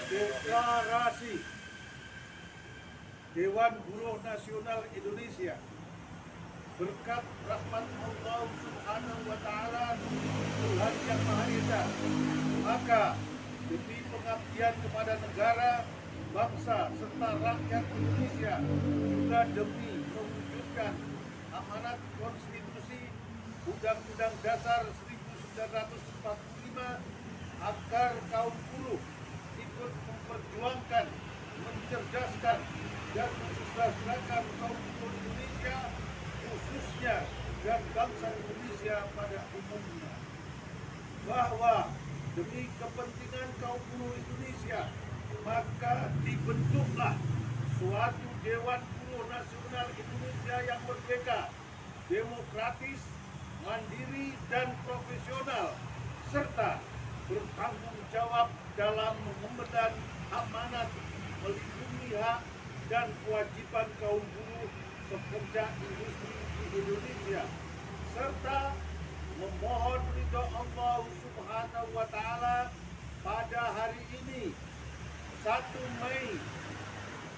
Deklarasi Dewan Buruh Nasional Indonesia. Berkat rahmat Allah Subhanahu wa Ta'ala, Tuhan Yang Maha Esa, maka demi pengabdian kepada negara, bangsa, serta rakyat Indonesia, juga demi mewujudkan amanat konstitusi Undang-Undang Dasar 1945, agar kaum buruh ikut memperjuangkan, mencerdaskan, dan mensejahterakan kaum buruh Indonesia, khususnya dan bangsa Indonesia pada umumnya. Bahwa demi kepentingan kaum buruh Indonesia, maka dibentuklah suatu Dewan Buruh Nasional Indonesia yang merdeka, demokratis, mandiri, dan profesional, serta bertanggung jawab dalam mengemban amanat melindungi hak dan kewajiban kaum buruh pekerja industri di Indonesia, serta memohon ridho Allah Subhanahu wa Ta'ala pada hari ini 1 Mei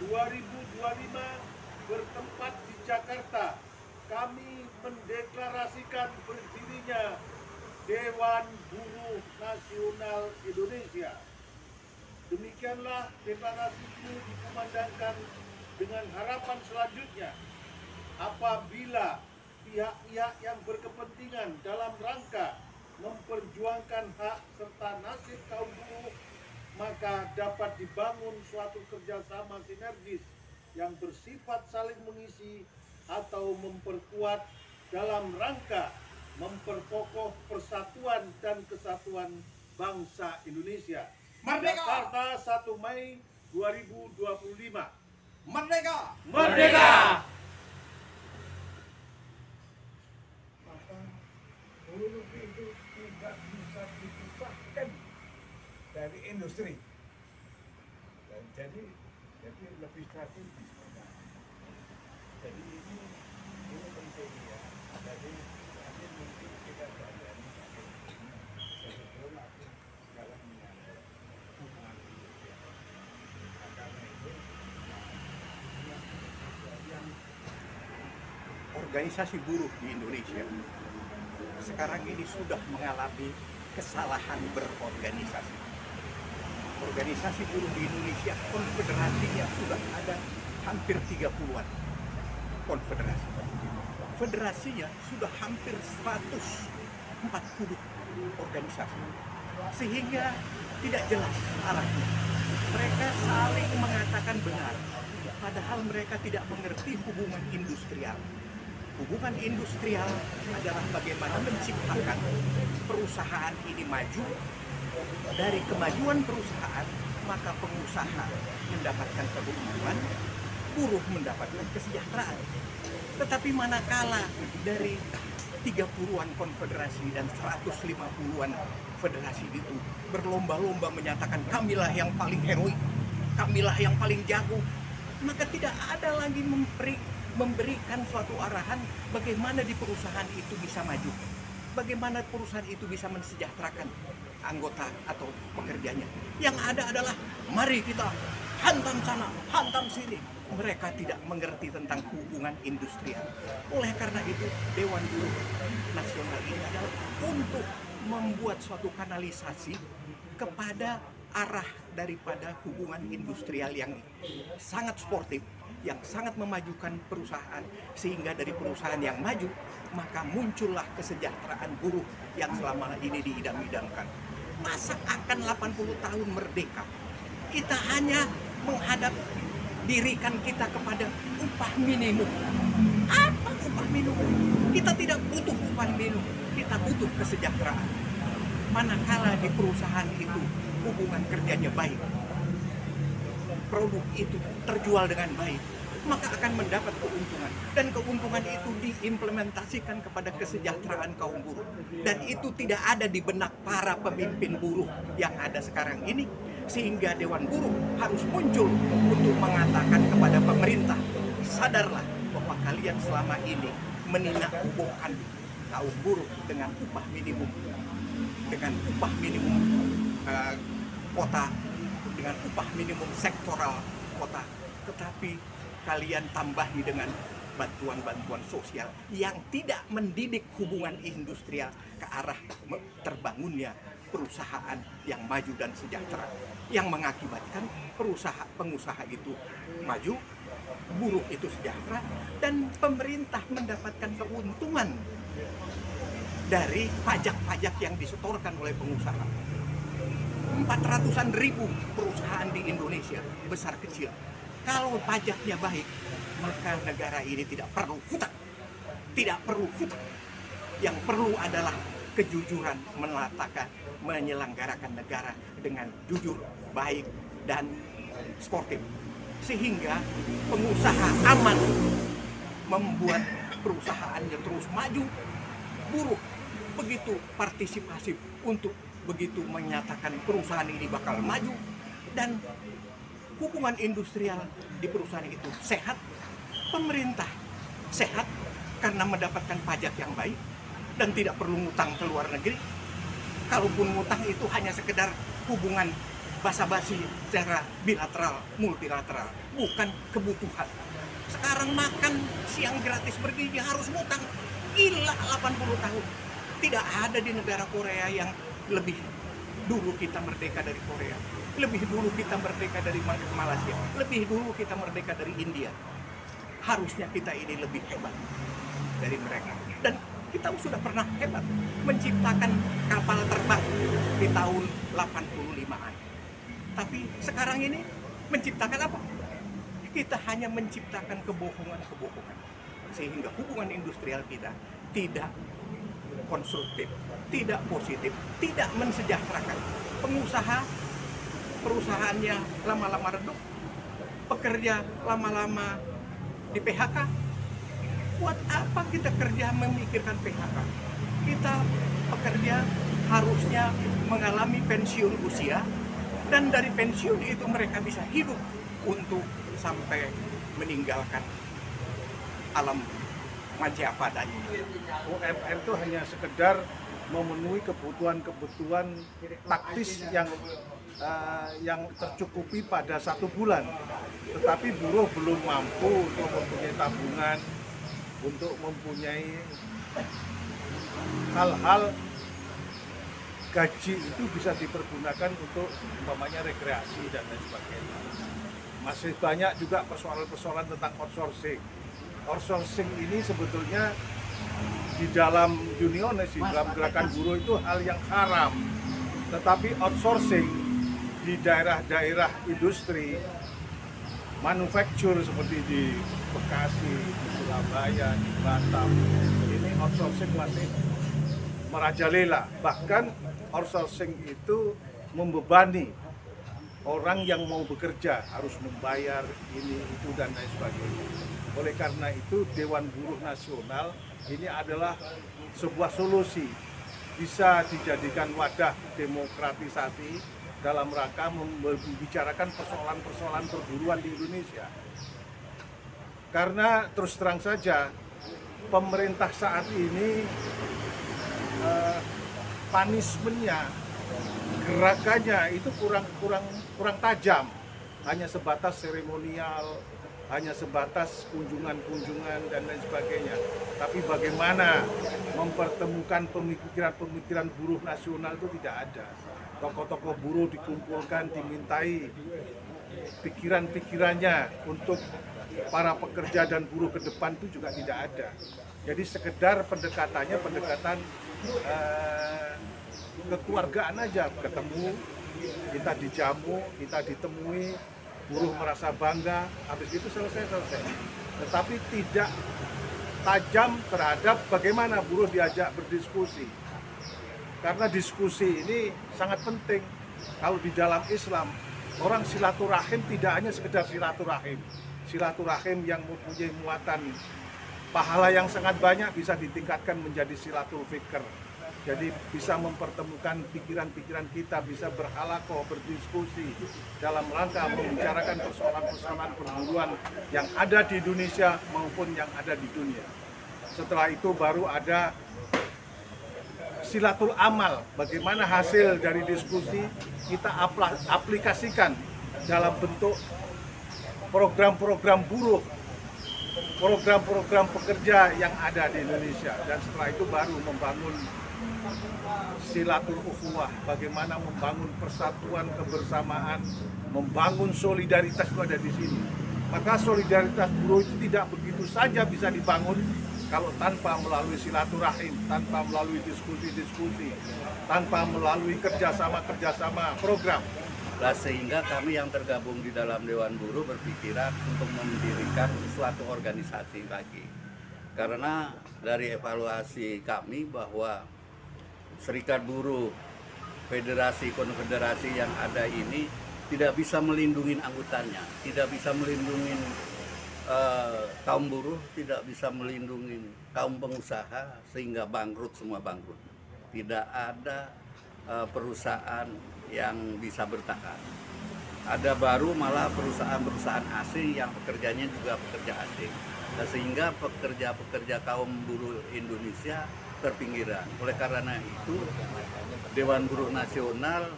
2025 bertempat di Jakarta, kami mendeklarasikan berdirinya Dewan Buruh Nasional Indonesia. Demikianlah deklarasi ini dikumandangkan dengan harapan selanjutnya, apabila pihak-pihak yang berkepentingan dalam rangka memperjuangkan hak serta nasib kaum buruh, maka dapat dibangun suatu kerjasama sinergis yang bersifat saling mengisi atau memperkuat dalam rangka memperkokoh persatuan dan kesatuan bangsa Indonesia. Merdeka! Jakarta 1 Mei 2025. Merdeka! Merdeka! Maka buruh itu tidak bisa dipisahkan dari industri. Dan jadi lebih strategis. Jadi ini penting ya. Jadi mungkin kita pelajari sebelum aku sekarang menyangkut hubungan industri. Karena itu yang Organisasi buruh di Indonesia sekarang ini sudah mengalami kesalahan berorganisasi. Organisasi buruh di Indonesia, konfederasinya sudah ada hampir 30-an konfederasi. Federasinya sudah hampir 140 organisasi. Sehingga tidak jelas arahnya. Mereka saling mengatakan benar, padahal mereka tidak mengerti hubungan industrial. Hubungan industrial adalah bagaimana menciptakan perusahaan ini maju. Dari kemajuan perusahaan, maka pengusaha mendapatkan keuntungan, buruh mendapatkan kesejahteraan. Tetapi manakala dari 30-an konfederasi dan 150-an federasi itu berlomba-lomba menyatakan kamilah yang paling heroik, kamilah yang paling jago, maka tidak ada lagi memberikan suatu arahan bagaimana di perusahaan itu bisa maju, bagaimana perusahaan itu bisa mensejahterakan anggota atau pekerjanya. Yang ada adalah mari kita hantam sana, hantam sini. Mereka tidak mengerti tentang hubungan industrial. Oleh karena itu, Dewan Buruh Nasional ini adalah untuk membuat suatu kanalisasi kepada arah daripada hubungan industrial yang sangat sportif, yang sangat memajukan perusahaan, sehingga dari perusahaan yang maju, maka muncullah kesejahteraan buruh yang selama ini diidam-idamkan. Masa akan 80 tahun merdeka, kita hanya menghadap dirikan kita kepada upah minimum. Apa upah minimum? Kita tidak butuh upah minimum, kita butuh kesejahteraan. Manakala di perusahaan itu hubungan kerjanya baik, produk itu terjual dengan baik, maka akan mendapat keuntungan. Dan keuntungan itu diimplementasikan kepada kesejahteraan kaum buruh. Dan itu tidak ada di benak para pemimpin buruh yang ada sekarang ini. Sehingga Dewan Buruh harus muncul untuk mengatakan kepada pemerintah, sadarlah bahwa kalian selama ini menindak-ubuhkan kaum buruh dengan upah minimum, dengan upah minimum kota dengan upah minimum sektoral kota, tetapi kalian tambahi dengan bantuan-bantuan sosial yang tidak mendidik hubungan industrial ke arah terbangunnya perusahaan yang maju dan sejahtera, yang mengakibatkan pengusaha itu maju, buruh itu sejahtera, dan pemerintah mendapatkan keuntungan dari pajak-pajak yang disetorkan oleh pengusaha. 400-an ribu perusahaan di Indonesia, besar kecil. Kalau pajaknya baik, maka negara ini tidak perlu hutang. Tidak perlu hutang. Yang perlu adalah kejujuran menyelenggarakan negara dengan jujur, baik, dan sportif. Sehingga pengusaha aman membuat perusahaannya terus maju, buruh begitu partisipasif untuk begitu menyatakan perusahaan ini bakal maju, dan hubungan industrial di perusahaan itu sehat, pemerintah sehat karena mendapatkan pajak yang baik dan tidak perlu ngutang ke luar negeri. Kalaupun ngutang itu hanya sekedar hubungan basa-basi secara bilateral, multilateral, bukan kebutuhan. Sekarang makan siang gratis bergizi harus ngutang. Gila, 80 tahun. Tidak ada di negara Korea yang lebih dulu kita merdeka dari Korea, lebih dulu kita merdeka dari Malaysia, lebih dulu kita merdeka dari India. Harusnya kita ini lebih hebat dari mereka. Dan kita sudah pernah hebat menciptakan kapal terbang di tahun 85-an. Tapi sekarang ini menciptakan apa? Kita hanya menciptakan kebohongan-kebohongan. Sehingga hubungan industrial kita tidak konstruktif, tidak positif, tidak mensejahterakan. Perusahaannya lama-lama redup, pekerja lama-lama di PHK. Buat apa kita kerja memikirkan PHK? Kita pekerja harusnya mengalami pensiun usia, dan dari pensiun itu mereka bisa hidup untuk sampai meninggalkan alam manja padanya. UMR itu hanya sekedar memenuhi kebutuhan-kebutuhan taktis yang tercukupi pada 1 bulan. Tetapi buruh belum mampu untuk mempunyai tabungan, untuk mempunyai hal-hal gaji itu bisa dipergunakan untuk umpamanya rekreasi dan lain sebagainya. Masih banyak juga persoalan-persoalan tentang outsourcing. Outsourcing ini sebetulnya di dalam unionis, di dalam gerakan buruh itu hal yang haram. Tetapi outsourcing di daerah-daerah industri, manufaktur seperti di Bekasi, di Surabaya, di Batam, ini outsourcing masih merajalela. Bahkan outsourcing itu membebani orang yang mau bekerja, harus membayar ini, itu, dan lain sebagainya. Oleh karena itu, Dewan Buruh Nasional ini adalah sebuah solusi, bisa dijadikan wadah demokratisasi dalam rangka membicarakan persoalan-persoalan perburuan di Indonesia. Karena terus terang saja, pemerintah saat ini punishment-nya, gerakannya itu kurang tajam, hanya sebatas seremonial, hanya sebatas kunjungan-kunjungan dan lain sebagainya. Tapi bagaimana mempertemukan pemikiran-pemikiran buruh nasional itu tidak ada. Tokoh-tokoh buruh dikumpulkan, dimintai pikiran-pikirannya untuk para pekerja dan buruh ke depan itu juga tidak ada. Jadi sekedar pendekatannya pendekatan kekeluargaan aja, ketemu, kita dijamu, kita ditemui, buruh merasa bangga, habis itu selesai. Tetapi tidak tajam terhadap bagaimana buruh diajak berdiskusi. Karena diskusi ini sangat penting. Kalau di dalam Islam, orang silaturahim tidak hanya sekedar silaturahim. Silaturahim yang mempunyai muatan pahala yang sangat banyak bisa ditingkatkan menjadi silatul fikr. Jadi bisa mempertemukan pikiran-pikiran kita, bisa berhalakoh, berdiskusi dalam rangka membicarakan persoalan-persoalan perburuan yang ada di Indonesia maupun yang ada di dunia. Setelah itu baru ada silatul amal, bagaimana hasil dari diskusi kita aplikasikan dalam bentuk program-program buruh, program-program pekerja yang ada di Indonesia, dan setelah itu baru membangun silaturukhuwah, bagaimana membangun persatuan, kebersamaan, membangun solidaritas itu ada di sini. Maka solidaritas buruh itu tidak begitu saja bisa dibangun kalau tanpa melalui silaturahim, tanpa melalui diskusi-diskusi, tanpa melalui kerjasama program. Nah, sehingga kami yang tergabung di dalam Dewan Buruh berpikiran untuk mendirikan suatu organisasi lagi. Karena dari evaluasi kami bahwa serikat buruh, federasi, konfederasi yang ada ini tidak bisa melindungi anggotanya, tidak bisa melindungi kaum buruh, tidak bisa melindungi kaum pengusaha, sehingga bangkrut, semua bangkrut. Tidak ada perusahaan yang bisa bertahan. Ada baru malah perusahaan-perusahaan asing yang pekerjanya juga pekerja asing. Nah, sehingga pekerja-pekerja kaum buruh Indonesia terpinggiran. Oleh karena itu, Dewan Buruh Nasional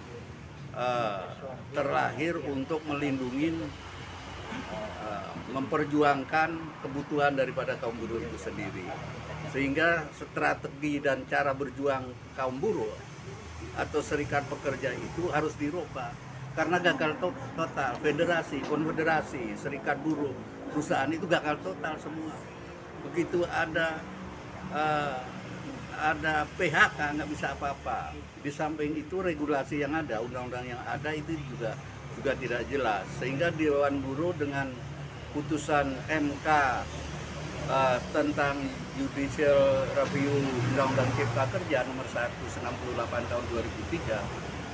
terlahir untuk melindungi, memperjuangkan kebutuhan daripada kaum buruh itu sendiri. Sehingga strategi dan cara berjuang kaum buruh atau serikat pekerja itu harus dirubah. Karena gagal total, federasi, konfederasi, serikat buruh, perusahaan itu gagal total semua. Begitu ada PHK nggak bisa apa-apa. Di samping itu regulasi yang ada, undang-undang yang ada itu juga tidak jelas. Sehingga Dewan Buruh dengan putusan MK tentang Judicial Review Undang-Undang Cipta Kerja nomor 168 tahun 2003,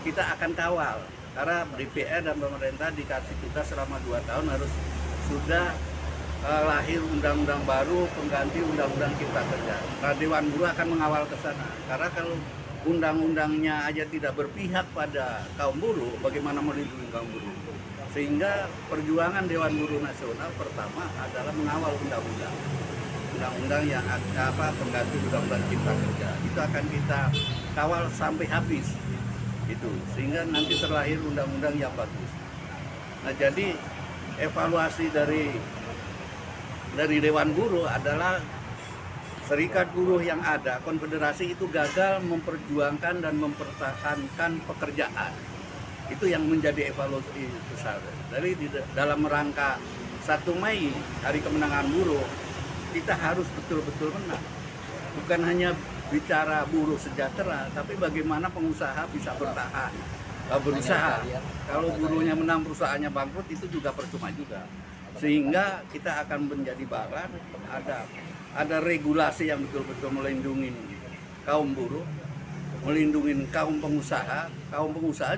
kita akan kawal. Karena DPR dan pemerintah dikasih tugas selama 2 tahun harus sudah lahir undang-undang baru pengganti Undang-Undang Cipta Kerja. Nah, Dewan Buruh akan mengawal ke sana. Karena kalau undang-undangnya aja tidak berpihak pada kaum buruh, bagaimana melindungi kaum buruh? Sehingga perjuangan Dewan Buruh Nasional pertama adalah mengawal undang-undang yang pengganti Undang-Undang Cipta Kerja. Itu akan kita kawal sampai habis. Itu sehingga nanti terlahir undang-undang yang bagus. Nah, jadi evaluasi dari Dewan Buruh adalah serikat buruh yang ada, konfederasi itu gagal memperjuangkan dan mempertahankan pekerjaan. Itu yang menjadi evaluasi besar. Dari dalam rangka 1 Mei, hari kemenangan buruh, kita harus betul-betul menang. Bukan hanya bicara buruh sejahtera, tapi bagaimana pengusaha bisa bertahan, berusaha. Kalau buruhnya menang, perusahaannya bangkrut, itu juga percuma juga. Sehingga kita akan menjadi barat, ada regulasi yang betul-betul melindungi kaum buruh, melindungi kaum pengusaha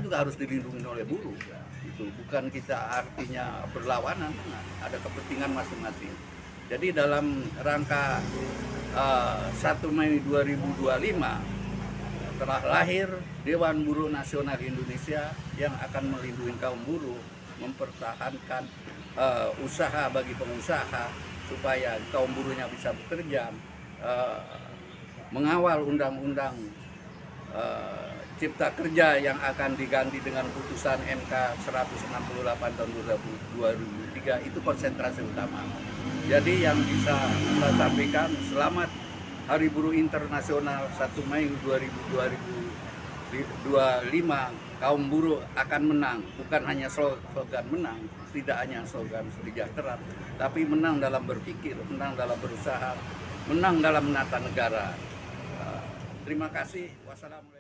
juga harus dilindungi oleh buruh. Itu bukan kita artinya berlawanan, ada kepentingan masing-masing. Jadi dalam rangka 1 Mei 2025 telah lahir Dewan Buruh Nasional Indonesia yang akan melindungi kaum buruh, mempertahankan usaha bagi pengusaha supaya kaum buruhnya bisa bekerja, mengawal undang-undang Cipta Kerja yang akan diganti dengan putusan MK 168 tahun 2003, itu konsentrasi utama. Jadi yang bisa kita sampaikan, selamat Hari Buruh Internasional 1 Mei 2025, kaum buruh akan menang. Bukan hanya slogan menang, tidak hanya slogan sejahtera, tapi menang dalam berpikir, menang dalam berusaha, menang dalam menata negara. Terima kasih. Wassalamualaikum.